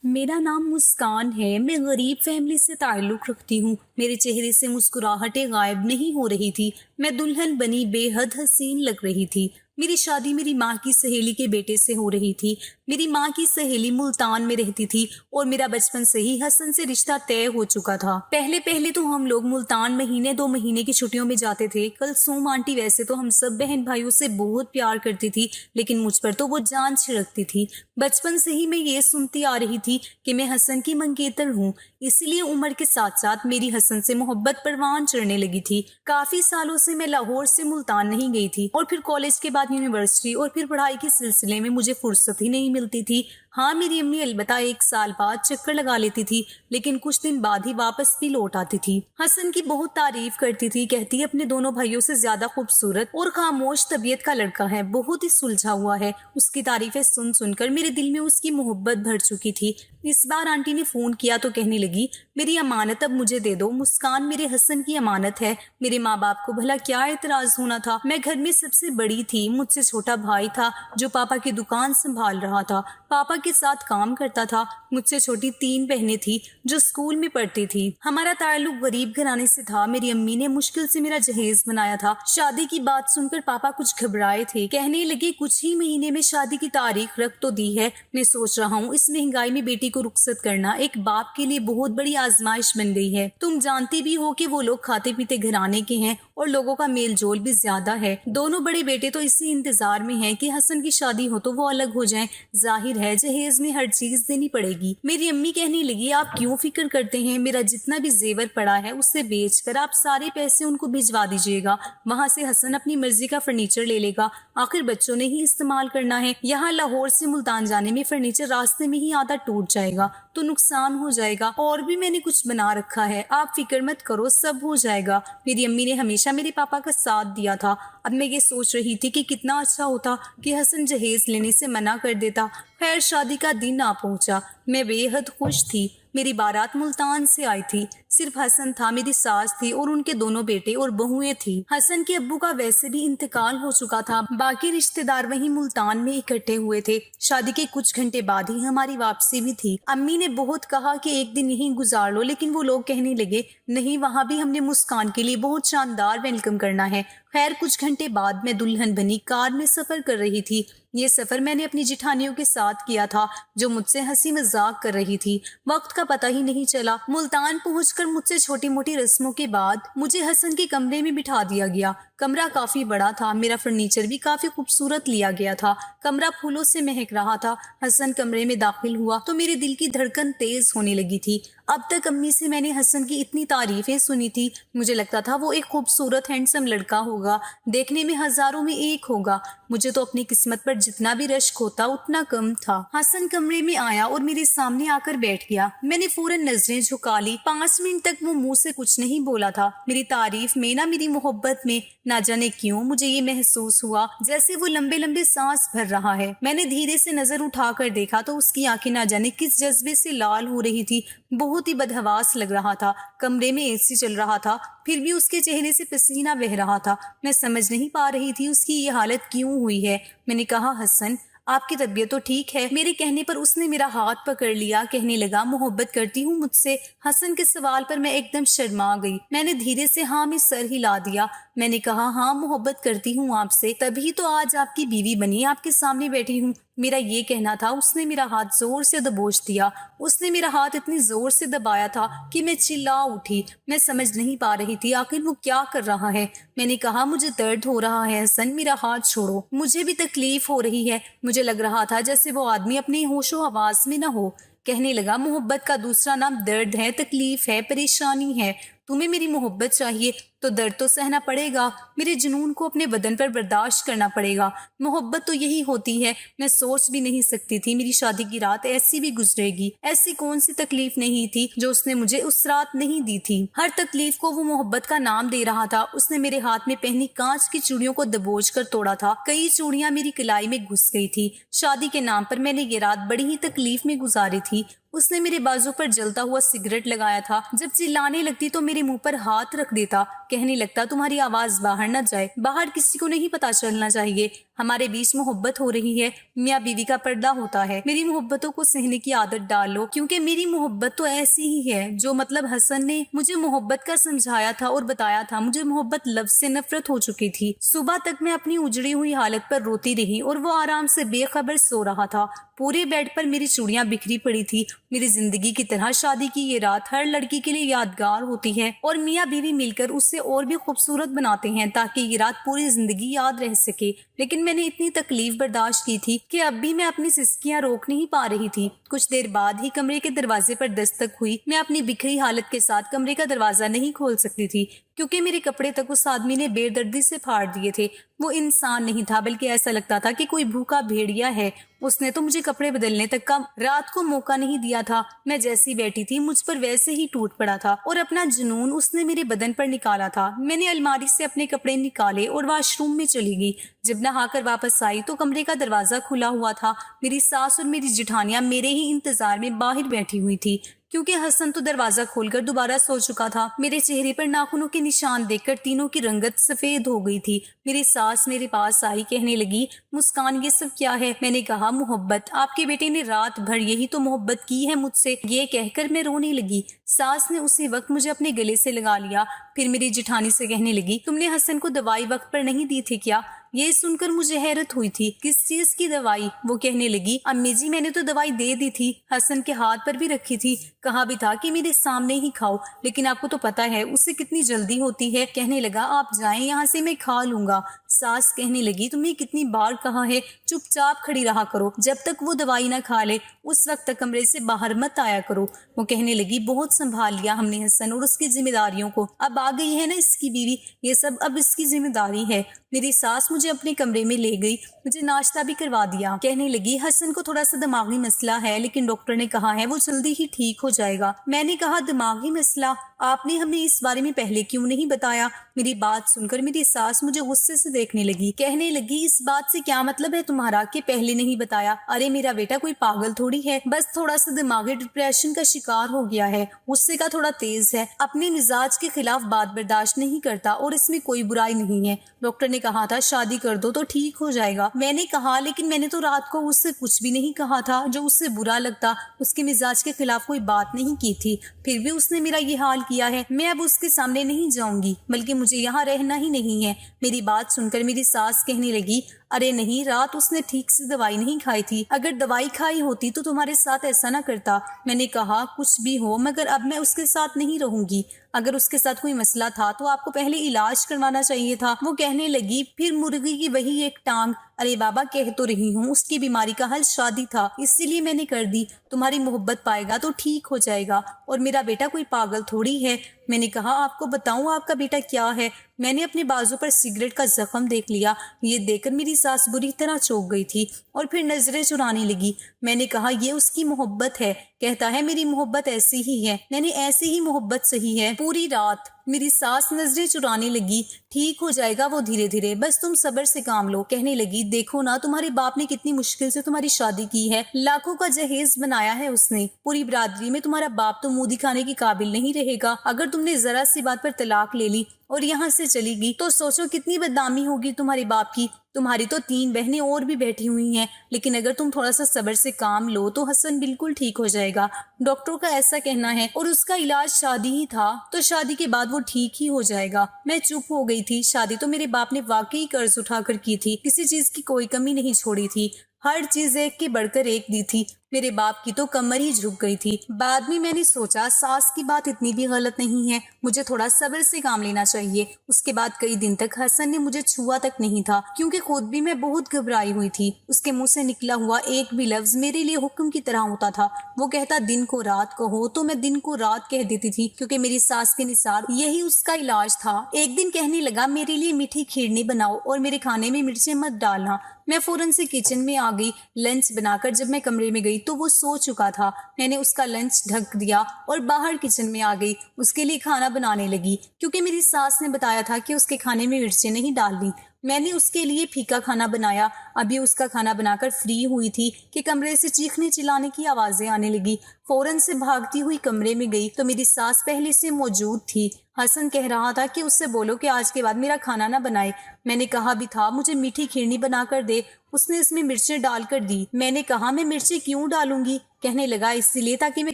मेरा नाम मुस्कान है। मैं गरीब फैमिली से ताल्लुक़ रखती हूँ। मेरे चेहरे से मुस्कुराहटें गायब नहीं हो रही थी। मैं दुल्हन बनी बेहद हसीन लग रही थी। मेरी शादी मेरी माँ की सहेली के बेटे से हो रही थी। मेरी माँ की सहेली मुल्तान में रहती थी और मेरा बचपन से ही हसन से रिश्ता तय हो चुका था। पहले पहले तो हम लोग मुल्तान महीने 2 महीने की छुट्टियों में जाते थे। कलसूम आंटी वैसे तो हम सब बहन भाइयों से बहुत प्यार करती थी, लेकिन मुझ पर तो वो जान छिड़कती थी। बचपन से ही मैं ये सुनती आ रही थी कि मैं हसन की मंगेतर हूँ, इसलिए उम्र के साथ साथ मेरी हसन से मोहब्बत परवान चढ़ने लगी थी। काफी सालों से मैं लाहौर से मुल्तान नहीं गई थी और फिर कॉलेज के बाद यूनिवर्सिटी और फिर पढ़ाई के सिलसिले में मुझे फुर्सत ही नहीं मिलती थी। हाँ, मेरी अम्मी अलबत्ता 1 साल बाद चक्कर लगा लेती थी, लेकिन कुछ दिन बाद ही वापस भी लौट आती थी। हसन की बहुत तारीफ करती थी, कहती अपने दोनों भाइयों से ज्यादा खूबसूरत और खामोश तबीयत का लड़का है, बहुत ही सुलझा हुआ है। उसकी तारीफें सुन सुनकर मेरे दिल में उसकी मोहब्बत भर चुकी थी। इस बार आंटी ने फोन किया तो कहने लगी, मेरी अमानत अब मुझे दे दो। मुस्कान मेरे हसन की अमानत है। मेरे माँ बाप को भला क्या एतराज होना था। मैं घर में सबसे बड़ी थी। मुझसे छोटा भाई था जो पापा की दुकान संभाल रहा था, पापा के साथ काम करता था। मुझसे छोटी 3 बहनें थी जो स्कूल में पढ़ती थी। हमारा ताल्लुक गरीब घराने से था। मेरी अम्मी ने मुश्किल से मेरा जहेज बनाया था। शादी की बात सुनकर पापा कुछ घबराए थे, कहने लगे कुछ ही महीने में शादी की तारीख रख तो दी है। मैं सोच रहा हूँ इस महंगाई में बेटी को रुखसत करना एक बाप के लिए बहुत बड़ी आजमाइश बन गई है। तुम जानती भी हो कि वो लोग खाते पीते घराने के हैं और लोगों का मेल जोल भी ज्यादा है। दोनों बड़े बेटे तो इसी इंतजार में हैं कि हसन की शादी हो तो वो अलग हो जाएं। जाहिर है जहेज में हर चीज देनी पड़ेगी। मेरी अम्मी कहने लगी, आप क्यों फिक्र करते हैं, मेरा जितना भी जेवर पड़ा है उससे बेचकर आप सारे पैसे उनको भिजवा दीजिएगा। वहाँ से हसन अपनी मर्जी का फर्नीचर ले लेगा, आखिर बच्चों ने ही इस्तेमाल करना है। यहाँ लाहौर से मुल्तान जाने में फर्नीचर रास्ते में ही आधा टूट जाएगा तो नुकसान हो जाएगा। और भी मैंने कुछ बना रखा है, आप फिक्र मत करो, सब हो जाएगा। मेरी अम्मी ने हमेशा मेरे पापा का साथ दिया था। अब मैं ये सोच रही थी कि कितना अच्छा होता कि हसन जहेज लेने से मना कर देता। खैर शादी का दिन आ पहुंचा। मैं बेहद खुश थी। मेरी बारात मुल्तान से आई थी। सिर्फ हसन था, मेरी सास थी और उनके दोनों बेटे और बहुएं थी। हसन के अब्बू का वैसे भी इंतकाल हो चुका था। बाकी रिश्तेदार वहीं मुल्तान में इकट्ठे हुए थे। शादी के कुछ घंटे बाद ही हमारी वापसी भी थी। अम्मी ने बहुत कहा कि एक दिन यहीं गुजार लो, लेकिन वो लोग कहने लगे नहीं, वहाँ भी हमने मुस्कान के लिए बहुत शानदार वेलकम करना है। खैर कुछ घंटे बाद मैं दुल्हन बनी कार में सफर कर रही थी। ये सफर मैंने अपनी जिठानियों के साथ किया था जो मुझसे हंसी मजाक कर रही थी। वक्त का पता ही नहीं चला। मुल्तान पहुंचकर मुझसे छोटी मोटी रस्मों के बाद मुझे हसन के कमरे में बिठा दिया गया। कमरा काफी बड़ा था। मेरा फर्नीचर भी काफी खूबसूरत लिया गया था। कमरा फूलों से महक रहा था। हसन कमरे में दाखिल हुआ तो मेरे दिल की धड़कन तेज होने लगी थी। अब तक अम्मी से मैंने हसन की इतनी तारीफें सुनी थी। मुझे लगता था वो एक खूबसूरत हैंडसम लड़का होगा, देखने में हजारों में एक होगा। मुझे तो अपनी किस्मत पर जितना भी रश्क होता उतना कम था। हसन कमरे में आया और मेरे सामने आकर बैठ गया। मैंने फौरन नजरें झुका ली। 5 मिनट तक वो मुंह से कुछ नहीं बोला था। मेरी तारीफ में ना मेरी मोहब्बत में ना जाने क्यों मुझे ये महसूस हुआ जैसे वो लंबे लंबे सांस भर रहा है। मैंने धीरे से नजर उठाकर देखा तो उसकी आंखें ना जाने किस जज्बे से लाल हो रही थी। बहुत ही बदहवास लग रहा था। कमरे में एसी चल रहा था, फिर भी उसके चेहरे से पसीना बह रहा था। मैं समझ नहीं पा रही थी उसकी ये हालत क्यों हुई है। मैंने कहा, हसन आपकी तबीयत तो ठीक है। मेरे कहने पर उसने मेरा हाथ पकड़ लिया, कहने लगा, मोहब्बत करती हूँ मुझसे। हसन के सवाल पर मैं एकदम शर्मा गई। मैंने धीरे से हाँ में सर हिला दिया। मैंने कहा, हाँ मोहब्बत करती हूँ आपसे, तभी तो आज आपकी बीवी बनी आपके सामने बैठी हूँ। मेरा ये कहना था। उसने मेरा हाथ जोर से दबोच दिया। उसने मेरा हाथ इतनी जोर से दबाया था कि मैं चिल्ला उठी। मैं समझ नहीं पा रही थी आखिर वो क्या कर रहा है। मैंने कहा, मुझे दर्द हो रहा है हसन, मेरा हाथ छोड़ो। मुझे भी तकलीफ हो रही है। मुझे लग रहा था जैसे वो आदमी अपने होशो हवास में न हो। कहने लगा, मोहब्बत का दूसरा नाम दर्द है, तकलीफ है, परेशानी है। तुम्हें मेरी मोहब्बत चाहिए तो दर्द तो सहना पड़ेगा। मेरे जुनून को अपने बदन पर बर्दाश्त करना पड़ेगा। मोहब्बत तो यही होती है। मैं सोच भी नहीं सकती थी मेरी शादी की रात ऐसी भी गुजरेगी। ऐसी कौन सी तकलीफ नहीं थी जो उसने मुझे उस रात नहीं दी थी। हर तकलीफ को वो मोहब्बत का नाम दे रहा था। उसने मेरे हाथ में पहनी कांच की चूड़ियों को दबोच कर तोड़ा था। कई चूड़ियां मेरी कलाई में घुस गई थी। शादी के नाम पर मैंने ये रात बड़ी ही तकलीफ में गुजारी थी। उसने मेरे बाजू पर जलता हुआ सिगरेट लगाया था। जब चिल्लाने लगती तो मेरे मुंह पर हाथ रख देता। कहने लगता तुम्हारी आवाज बाहर न जाए, बाहर किसी को नहीं पता चलना चाहिए, हमारे बीच मोहब्बत हो रही है, मियाँ बीवी का पर्दा होता है, मेरी मोहब्बतों को सहने की आदत डाल लो, क्योंकि मेरी मोहब्बत तो ऐसी ही है जो मतलब हसन ने मुझे मोहब्बत का समझाया था और बताया था। मुझे मोहब्बत लफ्ज से नफरत हो चुकी थी। सुबह तक मैं अपनी उजड़ी हुई हालत पर रोती रही और वो आराम से बेखबर सो रहा था। पूरे बेड पर मेरी चूड़ियां बिखरी पड़ी थी। मेरी जिंदगी की तरह शादी की ये रात हर लड़की के लिए यादगार होती है और मियाँ बीवी मिलकर उससे और भी खूबसूरत बनाते हैं ताकि ये रात पूरी जिंदगी याद रह सके। लेकिन मैंने इतनी तकलीफ बर्दाश्त की थी कि अब भी मैं अपनी सिसकियां रोक नहीं पा रही थी। कुछ देर बाद ही कमरे के दरवाजे पर दस्तक हुई। मैं अपनी बिखरी हालत के साथ कमरे का दरवाजा नहीं खोल सकती थी क्योंकि मेरे कपड़े तक उस आदमी ने बेदर्दी से फाड़ दिए थे। वो इंसान नहीं था बल्कि ऐसा लगता था कि कोई भूखा भेड़िया है। उसने तो मुझे कपड़े बदलने तक का रात को मौका नहीं दिया था। मैं जैसी बैठी थी मुझ पर वैसे ही टूट पड़ा था और अपना जुनून उसने मेरे बदन पर निकाला था। मैंने अलमारी से अपने कपड़े निकाले और वॉशरूम में चली गई। जब नहाकर वापस आई तो कमरे का दरवाजा खुला हुआ था। मेरी सास और मेरी जिठानियां मेरे ही इंतजार में बाहर बैठी हुई थी क्योंकि हसन तो दरवाजा खोलकर दोबारा सो चुका था। मेरे चेहरे पर नाखूनों के निशान देखकर तीनों की रंगत सफेद हो गई थी। मेरी सास मेरे पास आई, कहने लगी, मुस्कान ये सब क्या है? मैंने कहा, मोहब्बत। आपके बेटे ने रात भर यही तो मोहब्बत की है मुझसे। ये कहकर मैं रोने लगी। सास ने उसी वक्त मुझे अपने गले से लगा लिया। फिर मेरी जिठानी से कहने लगी, तुमने हसन को दवाई वक्त पर नहीं दी थी क्या? ये सुनकर मुझे हैरत हुई थी। किस चीज की दवाई? वो कहने लगी, अम्मी जी मैंने तो दवाई दे दी थी, हसन के हाथ पर भी रखी थी, कहा भी था कि मेरे सामने ही खाओ, लेकिन आपको तो पता है उससे कितनी जल्दी होती है। कहने लगा, आप जाएं यहाँ से, मैं खा लूंगा। सास कहने लगी, तुम्हें कितनी बार कहा है चुपचाप खड़ी रहा करो, जब तक वो दवाई ना खा ले उस वक्त तक कमरे से बाहर मत आया करो। वो कहने लगी, बहुत संभाल लिया हमने हसन और उसकी जिम्मेदारियों को, अब आ गई है ना इसकी बीवी, ये सब अब इसकी जिम्मेदारी है। मेरी सास मुझे अपने कमरे में ले गई, मुझे नाश्ता भी करवा दिया। कहने लगी, हसन को थोड़ा सा दिमागी मसला है लेकिन डॉक्टर ने कहा है वो जल्दी ही ठीक हो जाएगा। मैंने कहा, दिमागी मसला? आपने हमें इस बारे में पहले क्यों नहीं बताया? मेरी बात सुनकर मेरी सास मुझे गुस्से से देखने लगी। कहने लगी, इस बात से क्या मतलब है तुम्हारा कि पहले नहीं बताया? अरे मेरा बेटा कोई पागल थोड़ी है, बस थोड़ा सा दिमागी डिप्रेशन का शिकार हो गया है, गुस्से का थोड़ा तेज है, अपने मिजाज के खिलाफ बात बर्दाश्त नहीं करता और इसमें कोई बुराई नहीं है। डॉक्टर ने कहा था शादी कर दो तो ठीक हो जाएगा। मैंने कहा, लेकिन मैंने तो रात को उससे कुछ भी नहीं कहा था जो उससे बुरा लगता, उसके मिजाज के खिलाफ कोई बात नहीं की थी, फिर भी उसने मेरा ये हाल किया है। मैं अब उसके सामने नहीं जाऊंगी, बल्कि मुझे यहाँ रहना ही नहीं है। मेरी बात सुनकर मेरी सास कहने लगी, अरे नहीं, रात उसने ठीक से दवाई नहीं खाई थी, अगर दवाई खाई होती तो तुम्हारे साथ ऐसा ना करता। मैंने कहा, कुछ भी हो मगर अब मैं उसके साथ नहीं रहूंगी, अगर उसके साथ कोई मसला था तो आपको पहले इलाज करवाना चाहिए था। वो कहने लगी, फिर मुर्गी की वही एक टांग। अरे बाबा, कह तो रही हूँ उसकी बीमारी का हल शादी था, इसीलिए मैंने कर दी। तुम्हारी मोहब्बत पाएगा तो ठीक हो जाएगा और मेरा बेटा कोई पागल थोड़ी है। मैंने कहा, आपको बताऊं आपका बेटा क्या है? मैंने अपने बाजू पर सिगरेट का जख्म देख लिया। ये देखकर मेरी सास बुरी तरह चौंक गई थी और फिर नजरें चुराने लगी। मैंने कहा, ये उसकी मोहब्बत है, कहता है मेरी मोहब्बत ऐसी ही है, मैंने ऐसी ही मोहब्बत सही है पूरी रात। मेरी सास नजरें चुराने लगी। ठीक हो जाएगा वो धीरे धीरे, बस तुम सब्र से काम लो। कहने लगी, देखो ना तुम्हारे बाप ने कितनी मुश्किल से तुम्हारी शादी की है, लाखों का जहेज बनाया है उसने, पूरी बिरादरी में तुम्हारा बाप तो मुंह दिखाने के काबिल नहीं रहेगा। अगर तुमने जरा सी बात पर तलाक ले ली और यहाँ से चली गई तो सोचो कितनी बदनामी होगी तुम्हारे बाप की। तुम्हारी तो 3 बहनें और भी बैठी हुई हैं, लेकिन अगर तुम थोड़ा सा सब्र से काम लो तो हसन बिल्कुल ठीक हो जाएगा। डॉक्टरों का ऐसा कहना है और उसका इलाज शादी ही था, तो शादी के बाद वो ठीक ही हो जाएगा। मैं चुप हो गई थी। शादी तो मेरे बाप ने वाकई कर्ज उठाकर की थी, किसी चीज की कोई कमी नहीं छोड़ी थी, हर चीज एक के बढ़कर एक दी थी। मेरे बाप की तो कमर ही झुक गई थी। बाद में मैंने सोचा सास की बात इतनी भी गलत नहीं है, मुझे थोड़ा सब्र से काम लेना चाहिए। उसके बाद कई दिन तक हसन ने मुझे छुआ तक नहीं था, क्योंकि खुद भी मैं बहुत घबराई हुई थी। उसके मुंह से निकला हुआ एक भी लफ्ज मेरे लिए हुक्म की तरह होता था। वो कहता दिन को रात कहो तो मैं दिन को रात कह देती थी, क्योंकि मेरी सास के निसार यही उसका इलाज था। एक दिन कहने लगा, मेरे लिए मीठी खीरनी बनाओ और मेरे खाने में मिर्चें मत डालना। मैं फौरन से किचन में आ गई। लंच बनाकर जब मैं कमरे में गई तो वो सो चुका था। मैंने उसका लंच ढक दिया और बाहर किचन में आ गई। उसके लिए खाना बनाने लगी, क्योंकि मेरी सास ने बताया था कि उसके खाने में मिर्चें नहीं डालनी। मैंने उसके लिए फीका खाना बनाया। अभी उसका खाना बनाकर फ्री हुई थी कि कमरे से चीखने चिल्लाने की आवाजें आने लगी। फौरन से भागती हुई कमरे में गई तो मेरी सास पहले से मौजूद थी। हसन कह रहा था कि उससे बोलो कि आज के बाद मेरा खाना ना बनाए। मैंने कहा भी था मुझे मीठी खीरनी बना कर दे। उसने इसमें मिर्चें डाल कर दी। मैंने कहा मैं मिर्चें क्यों डालूंगी? कहने लगा इसलिए ताकि मैं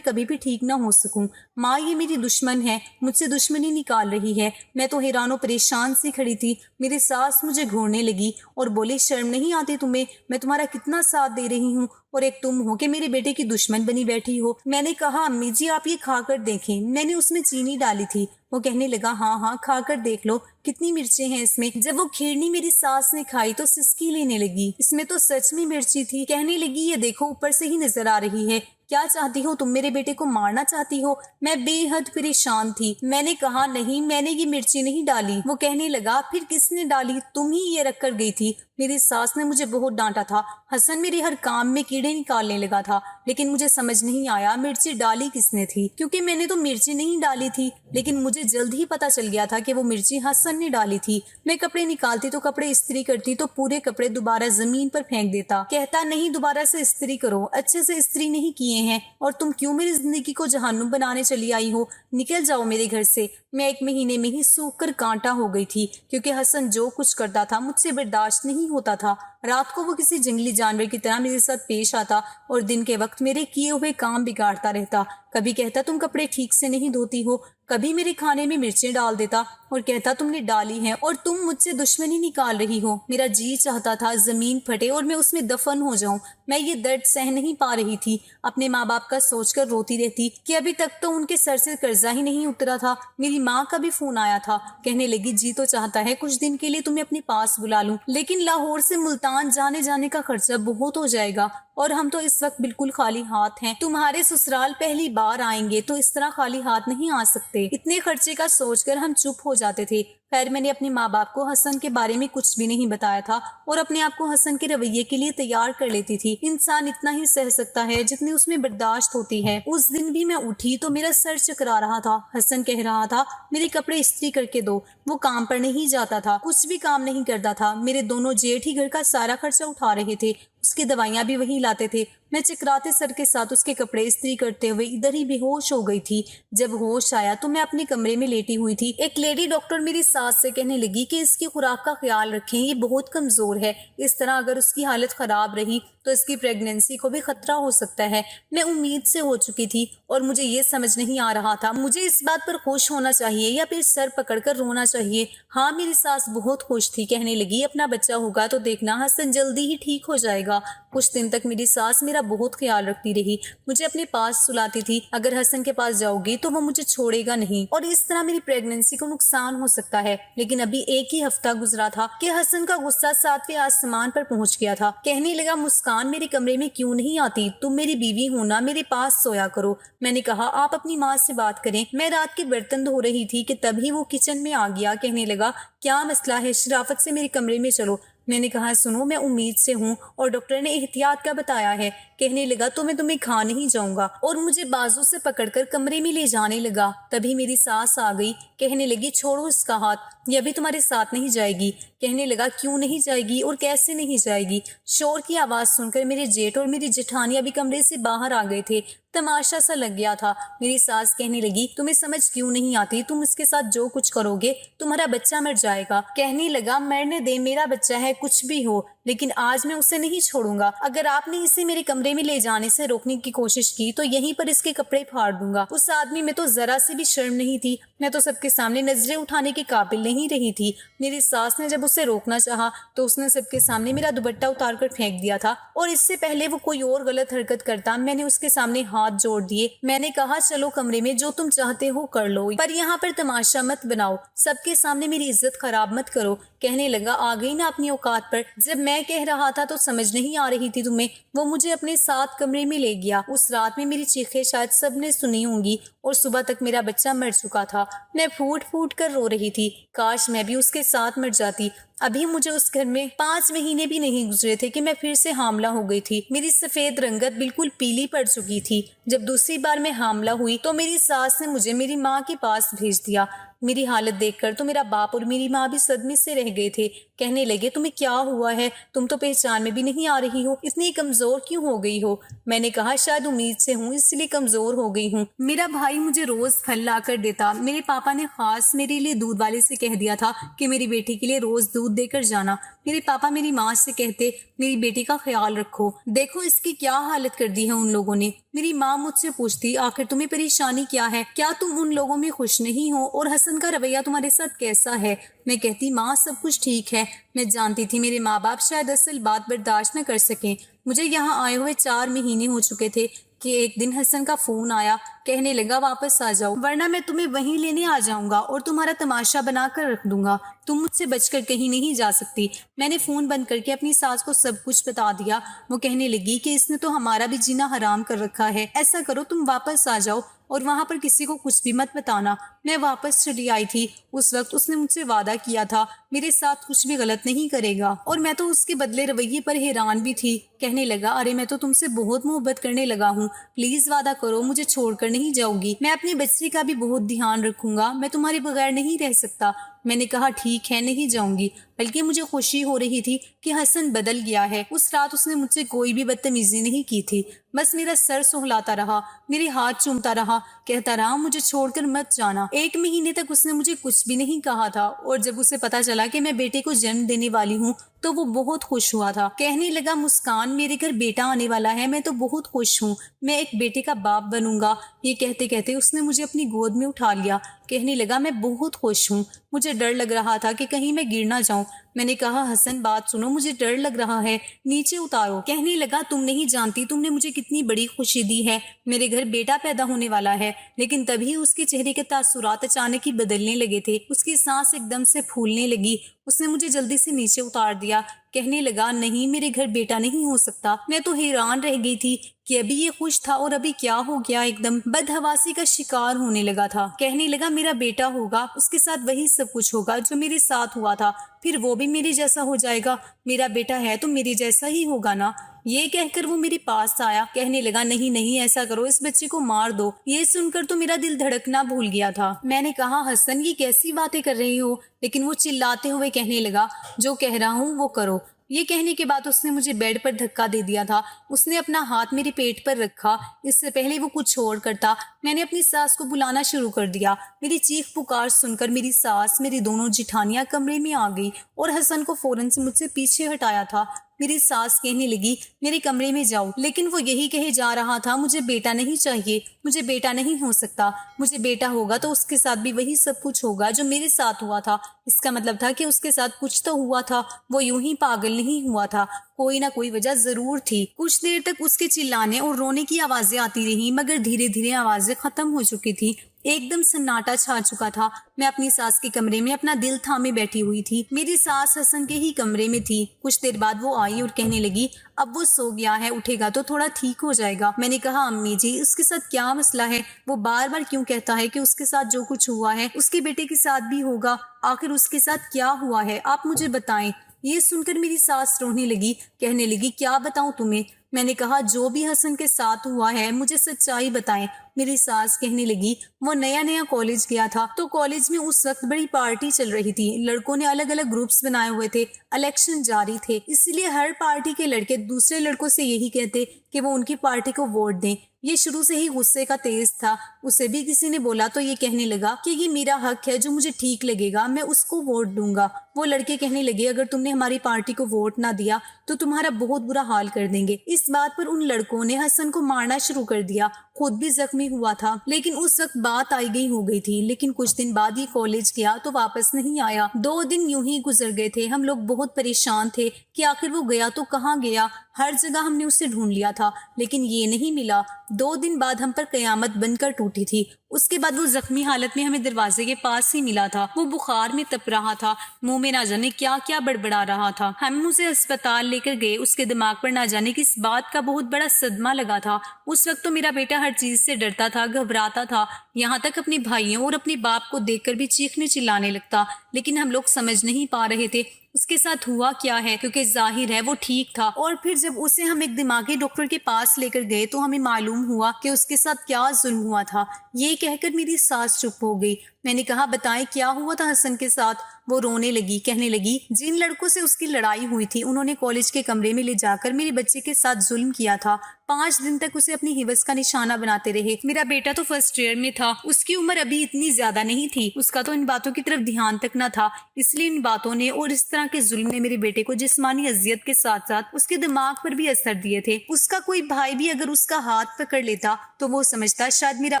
कभी भी ठीक ना हो सकूं। माँ ये मेरी दुश्मन है, मुझसे दुश्मनी निकाल रही है। मैं तो हैरान परेशान सी खड़ी थी। मेरी सास मुझे घूरने लगी और बोली शर्म नहीं आती तुम्हें? मैं तुम्हारा कितना साथ दे रही हूँ और एक तुम हो कि मेरे बेटे की दुश्मन बनी बैठी हो। मैंने कहा अम्मी जी आप ये खा कर देखें, मैंने उसमें चीनी डाली थी। वो कहने लगा हाँ हाँ खा कर देख लो कितनी मिर्चें हैं इसमें। जब वो खीरनी मेरी सास ने खाई तो सिसकी लेने लगी। इसमें तो सच में मिर्ची थी। कहने लगी ये देखो ऊपर से ही नजर आ रही है। क्या चाहती हो तुम? मेरे बेटे को मारना चाहती हो? मैं बेहद परेशान थी। मैंने कहा नहीं मैंने ये मिर्ची नहीं डाली। वो कहने लगा फिर किसने डाली? तुम ही ये रख कर गई थी। मेरी सास ने मुझे बहुत डांटा था। हसन मेरे हर काम में कीड़े निकालने लगा था, लेकिन मुझे समझ नहीं आया मिर्ची डाली किसने थी, क्योंकि मैंने तो मिर्ची नहीं डाली थी। लेकिन मुझे जल्द ही पता चल गया था कि वो मिर्ची हसन ने डाली थी। मैं कपड़े निकालती तो कपड़े इस्त्री करती तो पूरे कपड़े दोबारा जमीन पर फेंक देता। कहता नहीं दोबारा से इस्त्री करो, अच्छे से इस्त्री नहीं किए हैं और तुम क्यों मेरी जिंदगी को जहन्नुम बनाने चली आई हो? निकल जाओ मेरे घर से। मैं 1 महीने में ही सूख कर कांटा हो गई थी, क्योंकि हसन जो कुछ करता था मुझसे बर्दाश्त नहीं होता था। रात को वो किसी जंगली जानवर की तरह मेरे साथ पेश आता और दिन के वक्त मेरे किए हुए काम बिगाड़ता रहता। कभी कहता तुम कपड़े ठीक से नहीं धोती हो, कभी मेरे खाने में मिर्चें डाल देता और कहता तुमने डाली हैं और तुम मुझसे दुश्मनी निकाल रही हो। मेरा जी चाहता था जमीन फटे और मैं उसमें दफन हो जाऊं। मैं ये दर्द सह नहीं पा रही थी। अपने माँ बाप का सोचकर रोती रहती कि अभी तक तो उनके सर से कर्जा ही नहीं उतरा था। मेरी माँ का भी फोन आया था। कहने लगी जी तो चाहता है कुछ दिन के लिए तुम्हें अपने पास बुला लूं, लेकिन लाहौर से मुल्तान जाने का खर्चा बहुत हो जाएगा और हम तो इस वक्त बिल्कुल खाली हाथ हैं। तुम्हारे ससुराल पहली बार आएंगे तो इस तरह खाली हाथ नहीं आ सकते। इतने खर्चे का सोचकर हम चुप हो जाते थे। खैर मैंने अपने माँ बाप को हसन के बारे में कुछ भी नहीं बताया था और अपने आप को हसन के रवैये के लिए तैयार कर लेती थी। इंसान इतना ही सह सकता है जितनी उसमें बर्दाश्त होती है। उस दिन भी मैं उठी तो मेरा सर चकरा रहा था। हसन कह रहा था मेरे कपड़े इस्त्री करके दो। वो काम पर नहीं जाता था, कुछ भी काम नहीं करता था। मेरे दोनों जेठ ही घर का सारा खर्चा उठा रहे थे, उसकी दवाइयां भी वही लाते थे। मैं चकराते सर के साथ उसके कपड़े इस्त्री करते हुए इधर ही बेहोश हो गई थी। जब होश आया तो मैं अपने कमरे में लेटी हुई थी। एक लेडी डॉक्टर मेरी सास से कहने लगी कि इसकी खुराक का ख्याल रखें, ये बहुत कमजोर है। इस तरह अगर उसकी हालत खराब रही तो इसकी प्रेगनेंसी को भी खतरा हो सकता है। मैं उम्मीद से हो चुकी थी और मुझे ये समझ नहीं आ रहा था मुझे इस बात पर खुश होना चाहिए या फिर सर पकड़कर रोना चाहिए। हाँ मेरी सास बहुत खुश थी। कहने लगी अपना बच्चा होगा तो देखना हसन जल्दी ही ठीक हो जाएगा। कुछ दिन तक मेरी सास मेरा बहुत ख्याल रखती रही, मुझे अपने पास सुलाती थी। अगर हसन के पास जाओगी तो वो मुझे छोड़ेगा नहीं और इस तरह मेरी प्रेगनेंसी को नुकसान हो सकता है। लेकिन अभी 1 ही हफ्ता गुजरा था कि हसन का गुस्सा 7वें आसमान पर पहुंच गया था। कहने लगा मुस्कान मेरे कमरे में क्यों नहीं आती? तुम मेरी बीवी हो ना, मेरे पास सोया करो। मैंने कहा आप अपनी माँ से बात करें। मैं रात के बर्तन धो रही थी कि तभी वो किचन में आ गया। कहने लगा क्या मसला है, शराफत से मेरे कमरे में चलो। मैंने कहा सुनो मैं उम्मीद से हूँ और डॉक्टर ने एहतियात का बताया है। कहने लगा तो मैं तुम्हें खा नहीं जाऊंगा और मुझे बाजू से पकड़कर कमरे में ले जाने लगा। तभी मेरी सास आ गई। कहने लगी छोड़ो इसका हाथ, ये अभी तुम्हारे साथ नहीं जाएगी। कहने लगा क्यों नहीं जाएगी और कैसे नहीं जाएगी? शोर की आवाज सुनकर मेरे जेठ और मेरी जेठानी अभी कमरे से बाहर आ गए थे। तमाशा सा लग गया था। मेरी सास कहने लगी तुम्हें समझ क्यों नहीं आती? तुम इसके साथ जो कुछ करोगे तुम्हारा बच्चा मर जाएगा। कहने लगा मरने दे, मेरा बच्चा है कुछ भी हो, लेकिन आज मैं उसे नहीं छोड़ूंगा। अगर आपने इसे मेरे कमरे में ले जाने से रोकने की कोशिश की तो यहीं पर इसके कपड़े फाड़ दूंगा। उस आदमी में तो जरा सी भी शर्म नहीं थी। मैं तो सबके सामने नजरें उठाने के काबिल नहीं रही थी। मेरी सास ने जब उसे रोकना चाहा तो उसने सबके सामने मेरा दुपट्टा उतार कर फेंक दिया था और इससे पहले वो कोई और गलत हरकत करता मैंने उसके सामने हाथ जोड़ दिए। मैंने कहा चलो कमरे में जो तुम चाहते हो कर लो, पर यहाँ पर तमाशा मत बनाओ, सबके सामने मेरी इज्जत खराब मत करो। कहने लगा आ गई ना अपनी औकात पर। जब मैं कह रहा था तो समझ नहीं आ रही थी तुम्हें। वो मुझे अपने साथ कमरे में ले गया। उस रात में मेरी चीखें शायद सबने सुनी होंगी और सुबह तक मेरा बच्चा मर चुका था। मैं फूट फूट कर रो रही थी। काश मैं भी उसके साथ मर जाती। अभी मुझे उस घर में 5 महीने भी नहीं गुजरे थे कि मैं फिर से हामला हो गई थी। मेरी सफेद रंगत बिल्कुल पीली पड़ चुकी थी। जब दूसरी बार मैं हामला हुई तो मेरी सास ने मुझे मेरी माँ के पास भेज दिया। मेरी हालत देखकर तो मेरा बाप और मेरी माँ भी सदमे से रह गए थे। कहने लगे, तुम्हें क्या हुआ है? तुम तो पहचान में भी नहीं आ रही हो, इतनी कमजोर क्यों हो गई हो? मैंने कहा, शायद उम्मीद से हूँ इसलिए कमजोर हो गई हूँ। मेरा भाई मुझे रोज फल ला कर देता। मेरे पापा ने खास मेरे लिए दूध वाले से कह दिया था कि मेरी बेटी के लिए रोज दूध देकर जाना। मेरे पापा मेरी माँ से कहते, मेरी बेटी का ख्याल रखो। देखो इसकी क्या हालत कर दी है उन लोगों ने। मेरी माँ मुझसे पूछती, आखिर तुम्हें परेशानी क्या है? क्या तुम उन लोगों में खुश नहीं हो? और हसन का रवैया तुम्हारे साथ कैसा है? मैं कहती, माँ सब कुछ ठीक है। मैं जानती थी मेरे माँ बाप शायद असल बात बर्दाश्त न कर सकें। मुझे यहाँ आए हुए 4 महीने हो चुके थे कि एक दिन हसन का फोन आया। कहने लगा, वापस आ जाओ वरना मैं तुम्हें वहीं लेने आ जाऊंगा और तुम्हारा तमाशा बना कर रख दूंगा। तुम मुझसे बचकर कहीं नहीं जा सकती। मैंने फोन बंद करके अपनी सास को सब कुछ बता दिया। वो कहने लगी कि इसने तो हमारा भी जीना हराम कर रखा है। ऐसा करो, तुम वापस आ जाओ और वहां पर किसी को कुछ भी मत बताना। मैं वापस चली आई थी। उस वक्त उसने मुझसे वादा किया था मेरे साथ कुछ भी गलत नहीं करेगा और मैं तो उसके बदले रवैये पर हैरान भी थी। कहने लगा, अरे मैं तो तुमसे बहुत मोहब्बत करने लगा हूँ, प्लीज वादा करो मुझे छोड़कर नहीं जाओगी। मैं अपने बच्चे का भी बहुत ध्यान रखूंगा, मैं तुम्हारे बगैर नहीं रह सकता। मैंने कहा, ठीक है, नहीं जाऊंगी। बल्कि मुझे खुशी हो रही थी कि हसन बदल गया है। उस रात उसने मुझसे कोई भी बदतमीजी नहीं की थी, बस मेरा सर सुहलाता रहा, मेरे हाथ चूमता रहा, कहता रहा मुझे छोड़कर मत जाना। 1 महीने तक उसने मुझे कुछ भी नहीं कहा था और जब उसे पता चला कि मैं बेटे को जन्म देने वाली हूँ तो वो बहुत खुश हुआ था। कहने लगा, मुस्कान, मेरे घर बेटा आने वाला है, मैं तो बहुत खुश हूँ, मैं एक बेटे का बाप बनूंगा। ये कहते कहते उसने मुझे अपनी गोद में उठा लिया। कहने लगा, मैं बहुत खुश हूँ, मुझे डर लग रहा था कि कहीं मैं गिर ना जाऊं। मैंने कहा, हसन बात सुनो, मुझे डर लग रहा है, नीचे उतारो। कहने लगा, तुम नहीं जानती तुमने मुझे कितनी बड़ी खुशी दी है, मेरे घर बेटा पैदा होने वाला है। लेकिन तभी उसके चेहरे के तासुरात अचानक ही बदलने लगे थे। उसकी सांस एकदम से फूलने लगी। उसने मुझे जल्दी से नीचे उतार दिया। कहने लगा, नहीं, मेरे घर बेटा नहीं हो सकता। मैं तो हैरान रह गई थी कि अभी ये खुश था और अभी क्या हो गया, एकदम बदहवासी का शिकार होने लगा था। कहने लगा, मेरा बेटा होगा, उसके साथ वही सब कुछ होगा जो मेरे साथ हुआ था, फिर वो भी मेरे जैसा हो जाएगा। मेरा बेटा है तो मेरे जैसा ही होगा ना। ये कहकर वो मेरे पास आया। कहने लगा, नहीं नहीं, ऐसा करो, इस बच्चे को मार दो। ये सुनकर तो मेरा दिल धड़कना भूल गया था। मैंने कहा, हसन ये कैसी बातें कर रही हो? लेकिन वो चिल्लाते हुए कहने लगा, जो कह रहा हूँ वो करो। ये कहने के बाद उसने मुझे बेड पर धक्का दे दिया था। उसने अपना हाथ मेरे पेट पर रखा। इससे पहले वो कुछ और करता, मैंने अपनी सास को बुलाना शुरू कर दिया। मेरी चीख पुकार सुनकर मेरी सास, मेरी दोनों जिठानियां कमरे में आ गई और हसन को फौरन से मुझसे पीछे हटाया था। मेरी सास कहने लगी, मेरे कमरे में जाओ। लेकिन वो यही कहे जा रहा था, मुझे बेटा नहीं चाहिए, मुझे बेटा नहीं हो सकता। मुझे बेटा होगा तो उसके साथ भी वही सब कुछ होगा जो मेरे साथ हुआ था। इसका मतलब था कि उसके साथ कुछ तो हुआ था, वो यूं ही पागल नहीं हुआ था, कोई ना कोई वजह जरूर थी। कुछ देर तक उसके चिल्लाने और रोने की आवाजें आती रही, मगर धीरे धीरे आवाजें खत्म हो चुकी थी। एकदम सन्नाटा छा चुका था। मैं अपनी सास के कमरे में अपना दिल थामे बैठी हुई थी। मेरी सास हसन के ही कमरे में थी। कुछ देर बाद वो आई और कहने लगी, अब वो सो गया है, उठेगा तो थोड़ा ठीक हो जाएगा। मैंने कहा, अम्मी जी, उसके साथ क्या मसला है? वो बार बार क्यों कहता है कि उसके साथ जो कुछ हुआ है उसके बेटे के साथ भी होगा? आखिर उसके साथ क्या हुआ है, आप मुझे बताएं। ये सुनकर मेरी सास रोने लगी। कहने लगी, क्या बताऊं तुम्हें? मैंने कहा, जो भी हसन के साथ हुआ है मुझे सच्चाई बताएं। मेरी सास कहने लगी, वो नया नया कॉलेज गया था तो कॉलेज में उस वक्त बड़ी पार्टी चल रही थी। लड़कों ने अलग अलग ग्रुप्स बनाए हुए थे, इलेक्शन जारी थे, इसलिए हर पार्टी के लड़के दूसरे लड़कों से यही कहते कि वो उनकी पार्टी को वोट दें। ये शुरू से ही गुस्से का तेज था। उसे भी किसी ने बोला तो ये कहने लगा कि ये मेरा हक है, जो मुझे ठीक लगेगा मैं उसको वोट दूंगा। वो लड़के कहने लगे, अगर तुमने हमारी पार्टी को वोट ना दिया तो तुम्हारा बहुत बुरा हाल कर देंगे। इस बात पर उन लड़कों ने हसन को मारना शुरू कर दिया। खुद भी जख्मी हुआ था, लेकिन उस वक्त बात आई गई हो गई थी। लेकिन कुछ दिन बाद ये कॉलेज गया तो वापस नहीं आया। 2 दिन यूं ही गुजर गए थे। हम लोग बहुत परेशान थे कि आखिर वो गया तो कहाँ गया। हर जगह हमने उसे ढूंढ लिया था लेकिन ये नहीं मिला। 2 दिन बाद हम पर कयामत बनकर टूटी थी। उसके बाद वो जख्मी हालत में हमें दरवाजे के पास ही मिला था। वो बुखार में तप रहा था, मुंह में ना जाने क्या क्या बड़बड़ा रहा था। हम उसे अस्पताल लेकर गए। उसके दिमाग पर ना जाने किस बात का बहुत बड़ा सदमा लगा था। उस वक्त तो मेरा बेटा हर चीज से डरता था, घबराता था, यहाँ तक अपने भाइयों और अपने बाप को देखकर भी चीखने चिल्लाने लगता। लेकिन हम लोग समझ नहीं पा रहे थे उसके साथ हुआ क्या है, क्योंकि जाहिर है वो ठीक था। और फिर जब उसे हम एक दिमागी डॉक्टर के पास लेकर गए तो हमें मालूम हुआ कि उसके साथ क्या जुल्म हुआ था। ये कहकर मेरी सास चुप हो गई। मैंने कहा, बताएं क्या हुआ था हसन के साथ। वो रोने लगी, कहने लगी, जिन लड़कों से उसकी लड़ाई हुई थी उन्होंने कॉलेज के कमरे में ले जाकर मेरे बच्चे के साथ जुल्म किया था। 5 दिन तक उसे अपनी हिवस का निशाना बनाते रहे। मेरा बेटा तो फर्स्ट ईयर में था, उसकी उम्र अभी इतनी ज्यादा नहीं थी, उसका तो इन बातों की तरफ ध्यान तक न था। इसलिए इन बातों ने और इस तरह के जुल्म ने मेरे बेटे को जिस्मानी अजियत के साथ साथ उसके दिमाग पर भी असर दिए थे। उसका कोई भाई भी अगर उसका हाथ पकड़ लेता तो वो समझता शायद मेरा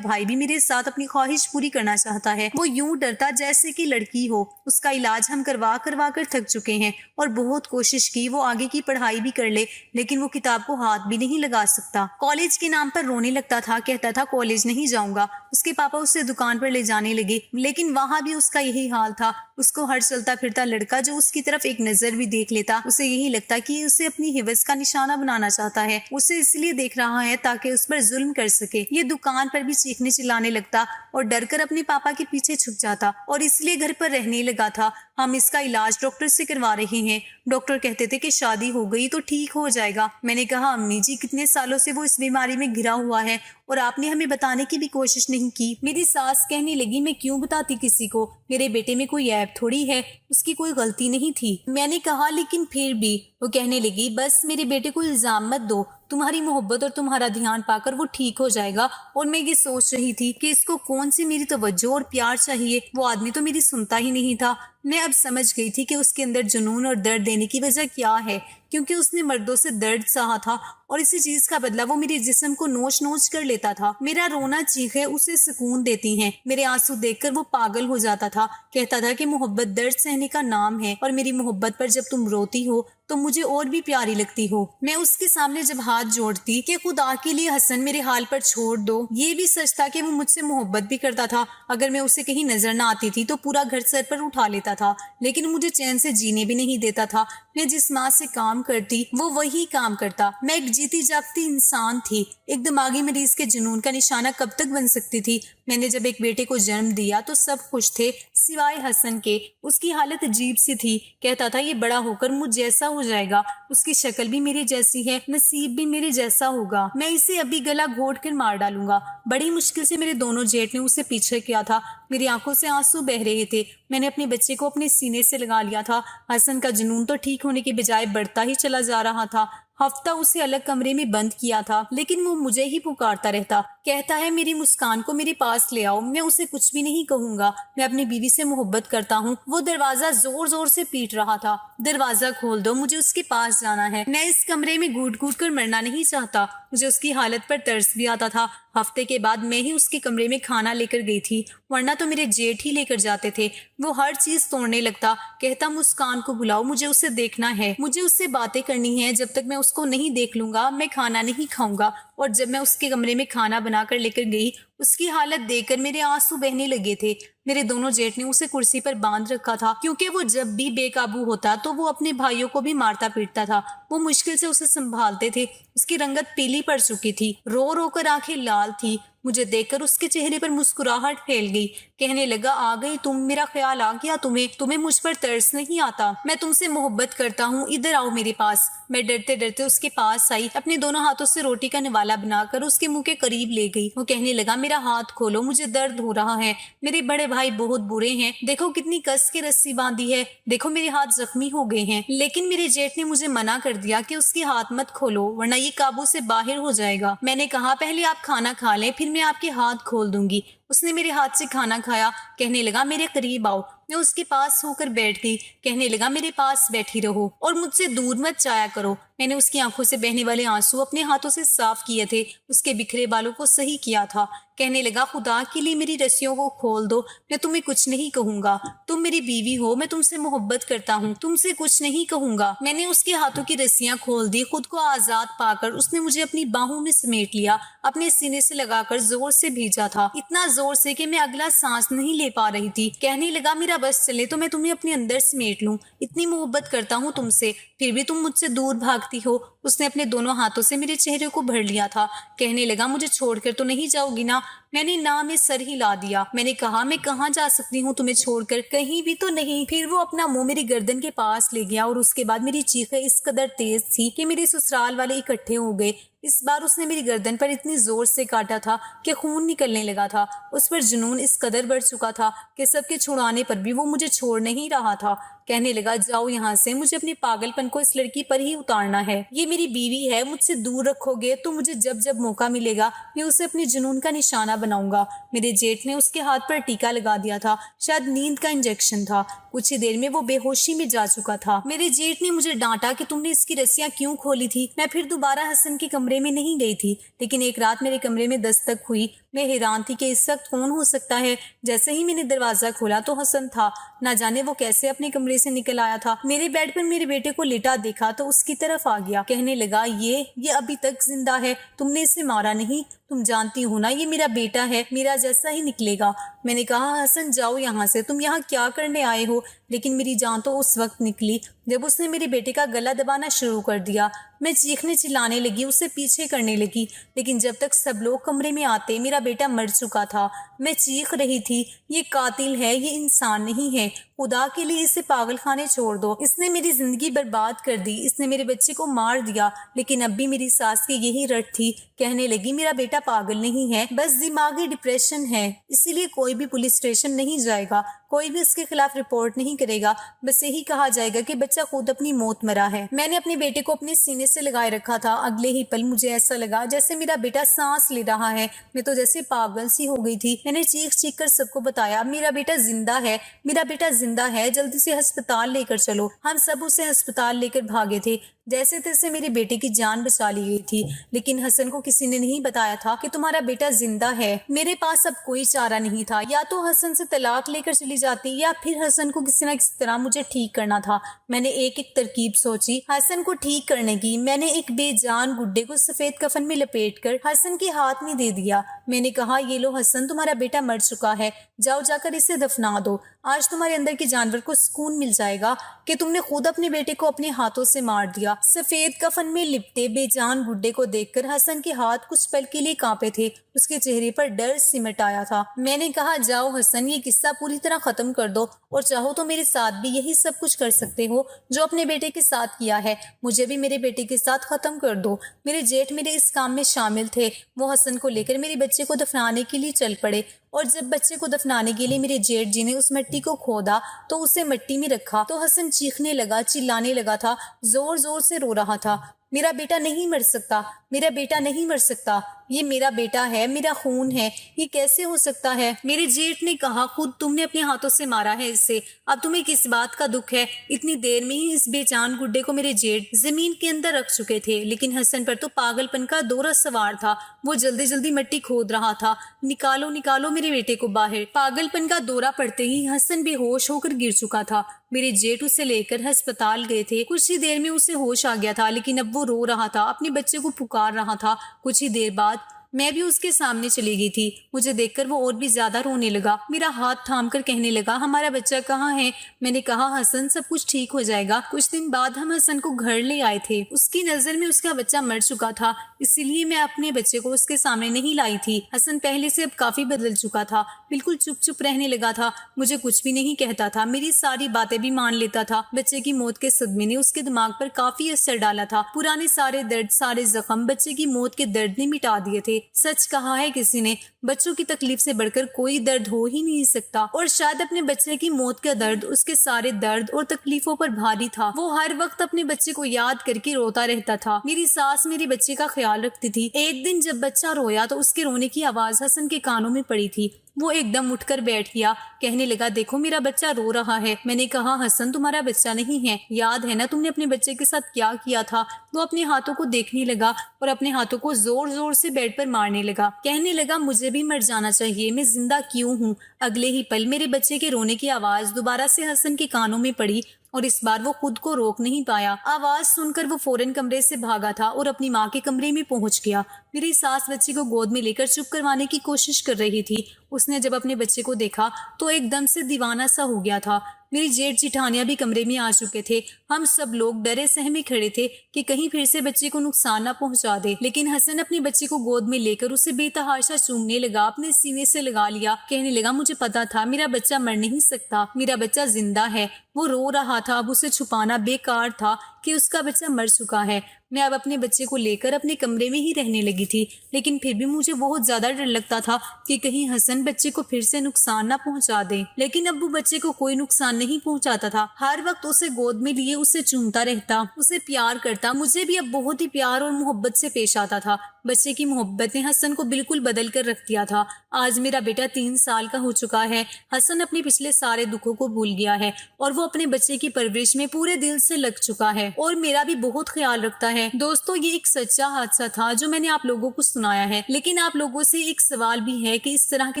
भाई भी मेरे साथ अपनी ख्वाहिश पूरी करना चाहता है। वो यूं डरता जैसे कि लड़की हो। उसका इलाज हम करवा करवा कर थक चुके हैं और बहुत कोशिश की वो आगे की पढ़ाई भी कर ले, लेकिन वो किताब को हाथ भी नहीं लगा सकता। कॉलेज के नाम पर रोने लगता था, कहता था कॉलेज नहीं जाऊंगा। उसके पापा उसे दुकान पर ले जाने लगे, लेकिन वहां भी उसका यही हाल था। उसको हर चलता फिरता लड़का जो उसकी तरफ एक नजर भी देख लेता उसे यही लगता कि उसे अपनी हिवस का निशाना बनाना चाहता है। उसे इसलिए देख रहा है ताकि उस पर जुल्म कर सके। ये दुकान पर भी चीखने चिल्लाने लगता और डरकर अपने पापा के पीछे छुप जाता और इसलिए घर पर रहने लगा था। हम इसका इलाज डॉक्टर से करवा रहे हैं। डॉक्टर कहते थे कि शादी हो गई तो ठीक हो जाएगा। मैंने कहा, अम्मी जी कितने सालों से वो इस बीमारी में घिरा हुआ है और आपने हमें बताने की भी कोशिश नहीं की। मेरी सास कहने लगी, मैं क्यों बताती किसी को, मेरे बेटे में कोई ऐब थोड़ी है, उसकी कोई गलती नहीं थी। मैंने कहा, लेकिन फिर भी। वो कहने लगी, बस मेरे बेटे को इल्जाम मत दो, तुम्हारी मोहब्बत और तुम्हारा ध्यान पाकर वो ठीक हो जाएगा। और मैं ये सोच रही थी कि इसको कौन सी मेरी तवज्जो और प्यार चाहिए। वो आदमी तो मेरी सुनता ही नहीं था। मैं अब समझ गई थी कि उसके अंदर जुनून और दर्द देने की वजह क्या है, क्योंकि उसने मर्दों से दर्द सहा था और इसी चीज का बदला वो मेरे जिस्म को नोच नोच कर लेता था। मेरा रोना चीखें उसे सुकून देती हैं। मेरे आंसू देखकर वो पागल हो जाता था। कहता था कि मोहब्बत दर्द सहने का नाम है और मेरी मोहब्बत पर जब तुम रोती हो तो मुझे और भी प्यारी लगती हो। मैं उसके सामने जब हाथ जोड़ती कि खुदा के लिए हसन मेरे हाल पर छोड़ दो। ये भी सच था कि वो मुझसे मोहब्बत भी करता था। अगर मैं उसे कहीं नजर ना आती थी तो पूरा घर सर पर उठा लेता था, लेकिन मुझे चैन से जीने भी नहीं देता था। मैं जिस माँ से काम करती वो वही काम करता। मैं एक जीती जागती इंसान थी। एक दिमागी मरीज के जुनून का निशाना कब तक बन सकती थी। मैंने जब एक बेटे को जन्म दिया तो सब खुश थे सिवाय हसन के। उसकी हालत अजीब सी थी। कहता था ये बड़ा होकर मुझ जैसा हो जाएगा, उसकी शक्ल भी मेरी जैसी है, नसीब भी मेरे जैसा होगा, मैं इसे अभी गला घोट कर मार डालूंगा। बड़ी मुश्किल से मेरे दोनों जेठ ने उसे पीछे किया था। मेरी आंखों से आंसू बह रहे थे। मैंने अपने बच्चे को अपने सीने से लगा लिया था। हसन का जुनून तो ठीक होने के बजाय बढ़ता ही चला जा रहा था। हफ्ता उसे अलग कमरे में बंद किया था, लेकिन वो मुझे ही पुकारता रहता। कहता है मेरी मुस्कान को मेरे पास ले आओ। मैं उसे कुछ भी नहीं कहूंगा, मैं अपनी बीवी से मोहब्बत करता हूँ। वो दरवाजा जोर जोर से पीट रहा था। दरवाजा खोल दो, मुझे उसके पास जाना है। मैं इस कमरे में घूट घूट कर मरना नहीं चाहता। मुझे उसकी हालत पर तरस भी आता था। हफ्ते के बाद मैं ही उसके कमरे में खाना लेकर गई थी, वरना तो मेरे जेठ ही लेकर जाते थे। वो हर चीज तोड़ने लगता। कहता मुस्कान को बुलाओ, मुझे उसे देखना है, मुझे उससे बातें करनी है। जब तक मैं उसको नहीं देख लूंगा मैं खाना नहीं खाऊंगा। और जब मैं उसके कमरे में खाना बनाकर लेकर गई, उसकी हालत देखकर मेरे आंसू बहने लगे थे। मेरे दोनों जेठ ने उसे कुर्सी पर बांध रखा था, क्योंकि वो जब भी बेकाबू होता तो वो अपने भाइयों को भी मारता पीटता था। वो मुश्किल से उसे संभालते थे। उसकी रंगत पीली पड़ चुकी थी, रो रो कर आंखें लाल थी। मुझे देखकर उसके चेहरे पर मुस्कुराहट फैल गई। कहने लगा, आ गई तुम, मेरा ख्याल आ गया तुम्हें मुझ पर तरस नहीं आता। मैं तुमसे मोहब्बत करता हूँ, इधर आओ मेरे पास। मैं डरते डरते उसके पास आई, अपने दोनों हाथों से रोटी का निवाला बनाकर उसके मुंह के करीब ले गई। वो कहने लगा, मेरा हाथ खोलो, मुझे दर्द हो रहा है। मेरे बड़े भाई बहुत बुरे हैं, देखो कितनी कस के रस्सी बांधी है, देखो मेरे हाथ जख्मी हो गए हैं। लेकिन मेरे जेठ ने मुझे मना कर दिया कि उसके हाथ मत खोलो, वरना ये काबू से बाहर हो जाएगा। मैंने कहा, पहले आप खाना खा लें, फिर मैं आपके हाथ खोल दूंगी। उसने मेरे हाथ से खाना खाया। कहने लगा, मेरे करीब आओ। मैं उसके पास होकर बैठ गई। कहने लगा, मेरे पास बैठी रहो और मुझसे दूर मत जाया करो। मैंने उसकी आंखों से बहने वाले आंसू अपने हाथों से साफ किए थे, उसके बिखरे बालों को सही किया था। कहने लगा, खुदा के लिए मेरी रस्सियों को खोल दो, मैं तुम्हें कुछ नहीं कहूंगा। तुम मेरी बीवी हो, मैं तुमसे मोहब्बत करता हूँ, तुमसे कुछ नहीं कहूंगा। मैंने उसके हाथों की रस्सियां खोल दी। खुद को आजाद पाकर उसने मुझे अपनी बाहों में समेट लिया, अपने सीने से लगाकर जोर से भींचा था, इतना जोर से कि मैं अगला सांस नहीं ले पा रही थी। कहने लगा, मेरा बस चले तो मैं तुम्हें अपने अंदर समेट लूं, इतनी मोहब्बत करता हूँ तुमसे, फिर भी तुम मुझसे दूर भागती हो। उसने अपने दोनों हाथों से मेरे चेहरे को भर लिया था। कहने लगा, मुझे छोड़कर तो नहीं जाओगी ना? मैंने ना में सर हिला दिया। मैंने कहा, मैं कहाँ जा सकती हूँ तुम्हें छोड़कर? कहीं भी तो नहीं। फिर वो अपना मुंह मेरी गर्दन के पास ले गया और उसके बाद मेरी चीखें इस कदर तेज थी कि मेरे ससुराल वाले इकट्ठे हो गए। इस बार उसने मेरी गर्दन पर इतनी जोर से काटा था कि खून निकलने लगा था। उस पर जुनून इस कदर बढ़ चुका था कि सबके छुड़ाने पर भी वो मुझे छोड़ नहीं रहा था। कहने लगा, जाओ यहाँ से, मुझे अपने पागलपन को इस लड़की पर ही उतारना है। ये मेरी बीवी है, मुझसे दूर रखोगे तो मुझे जब जब मौका मिलेगा मैं उसे अपने जुनून का निशाना बनाऊंगा। मेरे जेठ ने उसके हाथ पर टीका लगा दिया था, शायद नींद का इंजेक्शन था। कुछ ही देर में वो बेहोशी में जा चुका था। मेरे जेठ ने मुझे डांटा कि तुमने इसकी रस्सियां क्यों खोली थी। मैं फिर दोबारा हसन के कमरे में नहीं गई थी, लेकिन एक रात मेरे कमरे में दस्तक हुई। मैं हैरान थी कि इस वक्त कौन हो सकता है। जैसे ही मैंने दरवाजा खोला तो हसन था। ना जाने वो कैसे अपने कमरे से निकल आया था। मेरे बेड पर मेरे बेटे को लेटा देखा तो उसकी तरफ आ गया। कहने लगा, ये अभी तक जिंदा है, तुमने इसे मारा नहीं। तुम जानती हो ना, ये मेरा बेटा है, मेरा जैसा ही निकलेगा। मैंने कहा, हसन जाओ यहाँ से, तुम यहाँ क्या करने आए हो? लेकिन मेरी जान तो उस वक्त निकली जब उसने मेरे बेटे का गला दबाना शुरू कर दिया। मैं चीखने चिल्लाने लगी, उसे पीछे करने लगी, लेकिन जब तक सब लोग कमरे में आते मेरा बेटा मर चुका था। मैं चीख रही थी, ये कातिल है, ये इंसान नहीं है, खुदा के लिए इसे पागल खाने छोड़ दो। इसने मेरी जिंदगी बर्बाद कर दी, इसने मेरे बच्चे को मार दिया। लेकिन अब भी मेरी सास की यही रट थी। कहने लगी, मेरा बेटा पागल नहीं है, बस दिमागी डिप्रेशन है, इसीलिए कोई भी पुलिस स्टेशन नहीं जाएगा, कोई भी उसके खिलाफ रिपोर्ट नहीं करेगा। बस यही कहा जाएगा कि बच्चा खुद अपनी मौत मरा है। मैंने अपने बेटे को अपने सीने से लगाए रखा था। अगले ही पल मुझे ऐसा लगा जैसे मेरा बेटा सांस ले रहा है। मैं तो जैसे पागल सी हो गई थी। मैंने चीख चीख कर सबको बताया, मेरा बेटा जिंदा है, मेरा बेटा जिंदा है, जल्दी से अस्पताल लेकर चलो। हम सब उसे अस्पताल लेकर भागे थे। जैसे तैसे मेरे बेटे की जान बचा ली गई थी, लेकिन हसन को किसी ने नहीं बताया था कि तुम्हारा बेटा जिंदा है। मेरे पास अब कोई चारा नहीं था, या तो हसन से तलाक लेकर चली जाती या फिर हसन को किसी न किसी तरह मुझे ठीक करना था। मैंने एक एक तरकीब सोची हसन को ठीक करने की। मैंने एक बेजान गुड्डे को सफेद कफन में लपेटकर हसन के हाथ में दे दिया। मैंने कहा, ये लो हसन, तुम्हारा बेटा मर चुका है, जाओ जाकर इसे दफना दो। आज तुम्हारे अंदर के जानवर को सुकून मिल जाएगा कि तुमने खुद अपने बेटे को अपने हाथों से मार दिया। सफेद कफन में लिपटे बेजान गुड्डे को देखकर हसन के हाथ कुछ पल के लिए कांपे थे। उसके चेहरे पर डर सिमट आया था। मैंने कहा, जाओ हसन, ये किस्सा पूरी तरह खत्म कर दो, और चाहो तो मेरे साथ भी यही सब कुछ कर सकते हो जो अपने बेटे के साथ किया है। मुझे भी मेरे बेटे के साथ खत्म कर दो। मेरे जेठ मेरे इस काम में शामिल थे। वो हसन को लेकर मेरे बच्चे को दफनाने के लिए चल पड़े, और जब बच्चे को दफनाने के लिए मेरे जेठ जी ने उस मिट्टी को खोदा तो उसे मिट्टी में रखा तो हसन चीखने लगा, चिल्लाने लगा था, जोर जोर से रो रहा था, मेरा बेटा नहीं मर सकता, मेरा बेटा नहीं मर सकता, ये मेरा बेटा है, मेरा खून है, ये कैसे हो सकता है? मेरे जेठ ने कहा, खुद तुमने अपने हाथों से मारा है इसे, अब तुम्हें किस बात का दुख है? इतनी देर में ही इस बेजान गुड्डे को मेरे जेठ जमीन के अंदर रख चुके थे, लेकिन हसन पर तो पागलपन का दौरा सवार था। वो जल्दी जल्दी मिट्टी खोद रहा था, निकालो निकालो मेरे बेटे को बाहर। पागलपन का दौरा पड़ते ही हसन बेहोश होकर गिर चुका था। मेरे जेठ उसे लेकर अस्पताल गए थे। कुछ ही देर में उसे होश आ गया था, लेकिन अब वो रो रहा था, अपने बच्चे को पुकार रहा था। कुछ ही देर बाद मैं भी उसके सामने चली गई थी। मुझे देखकर वो और भी ज्यादा रोने लगा। मेरा हाथ थामकर कहने लगा, हमारा बच्चा कहाँ है? मैंने कहा, हसन, सब कुछ ठीक हो जाएगा। कुछ दिन बाद हम हसन को घर ले आए थे। उसकी नजर में उसका बच्चा मर चुका था, इसीलिए मैं अपने बच्चे को उसके सामने नहीं लाई थी। हसन पहले से अब काफी बदल चुका था, बिल्कुल चुप चुप रहने लगा था, मुझे कुछ भी नहीं कहता था, मेरी सारी बातें भी मान लेता था। बच्चे की मौत के सदमे ने उसके दिमाग पर काफी असर डाला था। पुराने सारे दर्द, सारे जख्म बच्चे की मौत के दर्द ने मिटा दिए थे। सच कहा है किसी ने, बच्चों की तकलीफ से बढ़कर कोई दर्द हो ही नहीं सकता, और शायद अपने बच्चे की मौत का दर्द उसके सारे दर्द और तकलीफों पर भारी था। वो हर वक्त अपने बच्चे को याद करके रोता रहता था। मेरी सास मेरे बच्चे का ख्याल रखती थी। एक दिन जब बच्चा रोया तो उसके रोने की आवाज हसन के कानों में पड़ी थी। वो एकदम उठकर बैठ गया, कहने लगा, देखो मेरा बच्चा रो रहा है। मैंने कहा, हसन, तुम्हारा बच्चा नहीं है, याद है ना तुमने अपने बच्चे के साथ क्या किया था? वो अपने हाथों को देखने लगा और अपने हाथों को जोर जोर से बेड पर मारने लगा। कहने लगा, मुझे भी मर जाना चाहिए, मैं जिंदा क्यों हूँ? अगले ही पल मेरे बच्चे के रोने की आवाज दोबारा से हसन के कानों में पड़ी, और इस बार वो खुद को रोक नहीं पाया। आवाज सुनकर वो फौरन कमरे से भागा था और अपनी माँ के कमरे में पहुंच गया। मेरी सास बच्चे को गोद में लेकर चुप करवाने की कोशिश कर रही थी। उसने जब अपने बच्चे को देखा तो एकदम से दीवाना सा हो गया था। मेरी जेठ जिठानियां भी कमरे में आ चुके थे। हम सब लोग डरे सहमे खड़े थे कि कहीं फिर से बच्चे को नुकसान ना पहुंचा दे। लेकिन हसन अपने बच्चे को गोद में लेकर उसे बेतहाशा चूमने लगा, अपने सीने से लगा लिया, कहने लगा मुझे पता था मेरा बच्चा मर नहीं सकता, मेरा बच्चा जिंदा है। वो रो रहा था, अब उसे छुपाना बेकार था कि उसका बच्चा मर चुका है। मैं अब अपने बच्चे को लेकर अपने कमरे में ही रहने लगी थी, लेकिन फिर भी मुझे बहुत ज्यादा डर लगता था कि कहीं हसन बच्चे को फिर से नुकसान ना पहुंचा दे। लेकिन अब वो बच्चे को कोई नुकसान नहीं पहुंचाता था, हर वक्त उसे गोद में लिए उसे चूमता रहता, उसे प्यार करता। मुझे भी अब बहुत ही प्यार और मोहब्बत से पेश आता था। बच्चे की मोहब्बत ने हसन को बिल्कुल बदल कर रख दिया था। आज मेरा बेटा 3 साल का हो चुका है। हसन अपने पिछले सारे दुखों को भूल गया है और वो अपने बच्चे की परवरिश में पूरे दिल से लग चुका है और मेरा भी बहुत ख्याल रखता है। दोस्तों, ये एक सच्चा हादसा था जो मैंने आप लोगों को सुनाया है, लेकिन आप लोगों से एक सवाल भी है कि इस तरह के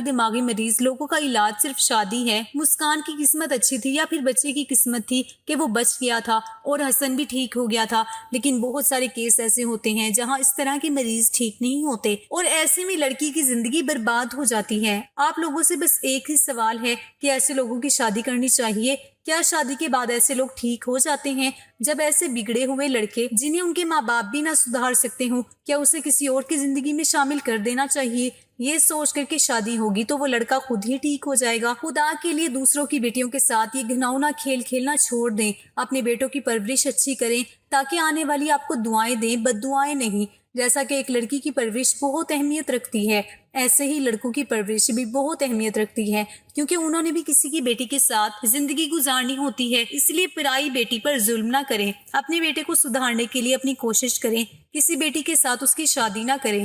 दिमागी मरीज लोगों का इलाज सिर्फ शादी है? मुस्कान की किस्मत अच्छी थी या फिर बच्चे की किस्मत थी कि वो बच गया था और हसन भी ठीक हो गया था? लेकिन बहुत सारे केस ऐसे होते हैं जहाँ इस तरह के मरीज ठीक नहीं होते और ऐसे में लड़की की जिंदगी बर्बाद हो जाती है। आप लोगों से बस एक ही सवाल है कि ऐसे लोगों की शादी करनी चाहिए? क्या शादी के बाद ऐसे लोग ठीक हो जाते हैं? जब ऐसे बिगड़े हुए लड़के जिन्हें उनके माँ बाप भी ना सुधार सकते हो, क्या उसे किसी और की जिंदगी में शामिल कर देना चाहिए? ये सोच करके शादी होगी तो वो लड़का खुद ही ठीक हो जाएगा। खुदा के लिए दूसरों की बेटियों के साथ ये घिनौना खेल खेलना छोड़ दें। अपने बेटों की परवरिश अच्छी करें ताकि आने वाली आपको दुआएं दें, बद्दुआएं नहीं। जैसा कि एक लड़की की परवरिश बहुत अहमियत रखती है, ऐसे ही लड़कों की परवरिश भी बहुत अहमियत रखती है, क्योंकि उन्होंने भी किसी की बेटी के साथ जिंदगी गुजारनी होती है। इसलिए पराई बेटी पर जुल्म ना करें। अपने बेटे को सुधारने के लिए अपनी कोशिश करें, किसी बेटी के साथ उसकी शादी ना करें।